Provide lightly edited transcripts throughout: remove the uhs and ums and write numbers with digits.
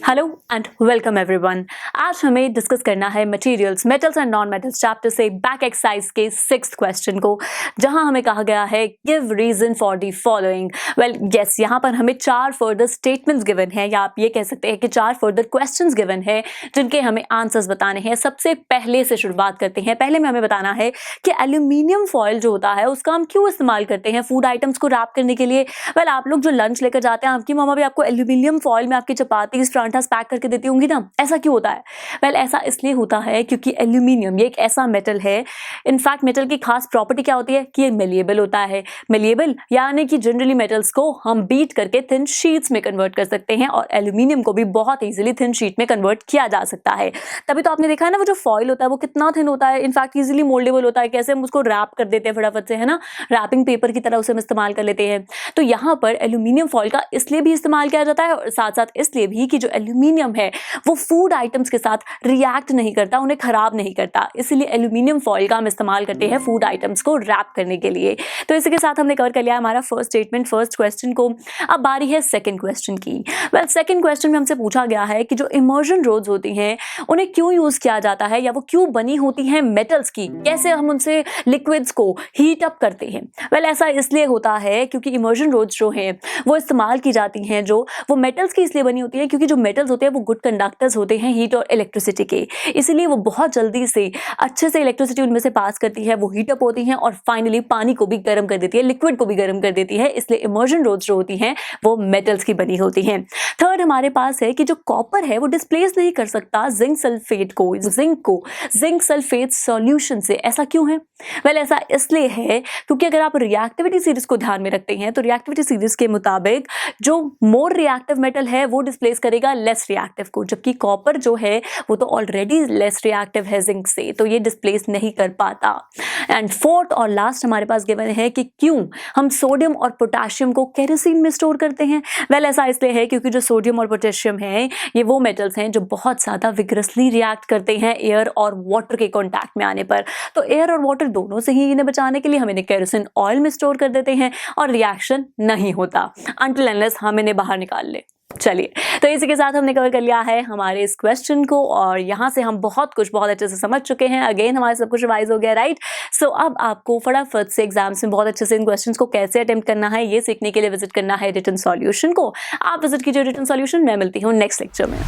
Hello and welcome everyone. आज हमें discuss करना है materials, metals and non metals chapter से बैक एक्सरसाइज के 6th क्वेश्चन को, जहां हमें कहा गया है give reason for the following. Well yes, यहां पर हमें 4 फर्दर स्टेटमेंट्स गिवन है, या आप ये कह सकते हैं कि 4 फर्दर क्वेश्चंस गिवन है जिनके हमें आंसर्स बताने हैं। सबसे पहले से शुरुआत करते हैं। पहले में हमें बताना है कि एल्यूमिनियम फॉयल जो होता है उसका हम क्यों इस्तेमाल करते हैं फूड आइटम्स को रैप करने के लिए। वेल आप लोग जो लंच लेकर जाते हैं, आपकी मम्मा भी आपको एल्यूमिनियम फॉयल में आपकी चपाती परांठा पैक करके देती होंगी ना। ऐसा क्यों होता है? वेल ऐसा इसलिए होता है क्योंकि एल्यूमिनियम ये एक ऐसा मेटल है, इनफैक्ट मेटल की खास प्रॉपर्टी क्या होती है कि ये मेलिएबल होता है। मेलिएबल यानी कि जनरली मेटल्स को हम बीट करके थिन शीट्स में कन्वर्ट कर सकते हैं, और एल्यूमिनियम को भी बहुत इजीली थिन शीट में कन्वर्ट किया जा सकता है। तभी तो आपने देखा है ना, वो जो फॉयल होता है वो कितना थिन होता है, इनफैक्ट इजीली मोल्डेबल होता है। कैसे हम उसको रैप कर देते हैं फटाफट से, है ना, रैपिंग पेपर की तरह उसे हम इस्तेमाल कर लेते हैं। तो यहाँ पर एल्यूमिनियम फॉयल का इसलिए भी इस्तेमाल किया जाता है, और साथ साथ इसलिए भी कि जो एल्यूमिनियम है वो फूड आइटम्स के साथ रिएक्ट नहीं करता, उन्हें खराब नहीं करता। इसलिए एल्यूमिनियम फॉयल का हम इस्तेमाल करते हैं फूड आइटम्स को रैप करने के लिए। तो इसी के साथ हमने कवर कर लिया हमारा फर्स्ट स्टेटमेंट, फर्स्ट क्वेश्चन को। अब बारी है सेकंड क्वेश्चन की। वेल सेकंड क्वेश्चन में हमसे पूछा गया है कि जो इमर्जन रोड्स होती हैं उन्हें क्यों यूज किया जाता है, या वो क्यों बनी होती हैं मेटल्स की, कैसे हम उनसे लिक्विड्स को हीट अप करते हैं। वेल ऐसा इसलिए होता है क्योंकि इमर्जन रोड्स जो हैं वो इस्तेमाल की जाती हैं, जो वो मेटल्स की इसलिए बनी होती है क्योंकि जो मेटल्स होते हैं वो गुड कंडक्टर्स होते हैं हीट और इलेक्ट्रिसिटी के। इसीलिए वो बहुत जल्दी से अच्छे से इलेक्ट्रिसिटी उनमें से पास करती है, वो हीट अप होती हैं और फाइनली पानी को भी गर्म कर देती है, लिक्विड को भी गर्म कर देती है। इसलिए इमर्जन रोड्स जो होती हैं वो मेटल्स की बनी होती हैं। थर्ड हमारे पास है कि जो कॉपर है वो डिस्प्लेस नहीं कर सकता जिंक सल्फेट को, जिंक सल्फेट सॉल्यूशन से। ऐसा क्यों है? वेल ऐसा इसलिए है क्योंकि अगर आप रिएक्टिविटी सीरीज को ध्यान में रखते हैं तो रिएक्टिविटी सीरीज के मुताबिक जो मोर रिएक्टिव मेटल है वो डिस्प्लेस करेगा लेस रिएक्टिव को, जबकि कॉपर जो है वो तो ऑलरेडी लेस रिएक्टिव है जिंक से, तो ये डिस्प्लेस नहीं कर पाता। एंड फोर्थ और लास्ट हमारे पास गिवन है कि क्यों हम सोडियम और पोटेशियम को केरोसिन में स्टोर करते हैं। वेल ऐसा इसलिए है क्योंकि जो सोडियम और पोटेशियम है ये वो मेटल्स हैं जो बहुत ज्यादा विग्रसली रिएक्ट करते हैं एयर और वाटर के कॉन्टैक्ट में आने पर। तो एयर और वाटर दोनों से ही इन्हें बचाने के लिए हम इन्हें केरोसिन ऑयल में स्टोर कर देते हैं और रिएक्शन नहीं होता अनटिल अनलेस हम इन्हें बाहर निकाल ले। चलिए, तो इसी के साथ हमने कवर कर लिया है हमारे इस क्वेश्चन को, और यहाँ से हम बहुत कुछ बहुत अच्छे से समझ चुके हैं। अगेन हमारा सब कुछ रिवाइज हो गया, राइट। सो अब आपको फटाफट से एग्जाम्स में बहुत अच्छे से इन क्वेश्चंस को कैसे अटेम्प्ट करना है ये सीखने के लिए विजिट करना है रिटन सॉल्यूशन को। आप विजिट कीजिए रिटन सॉल्यूशन। मैं मिलती हूँ नेक्स्ट लेक्चर में।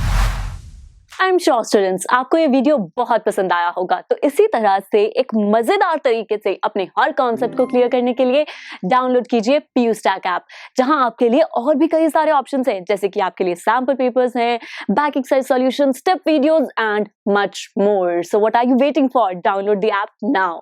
आई एम श्योर स्टूडेंट्स आपको ये वीडियो बहुत पसंद आया होगा, तो इसी तरह से एक मजेदार तरीके से अपने हर कॉन्सेप्ट को क्लियर करने के लिए डाउनलोड कीजिए PU Stack ऐप, जहां आपके लिए और भी कई सारे ऑप्शंस हैं, जैसे कि आपके लिए सैंपल पेपर्स हैं, back exercise solution, step videos and much more. So what are you waiting for? Download the app now.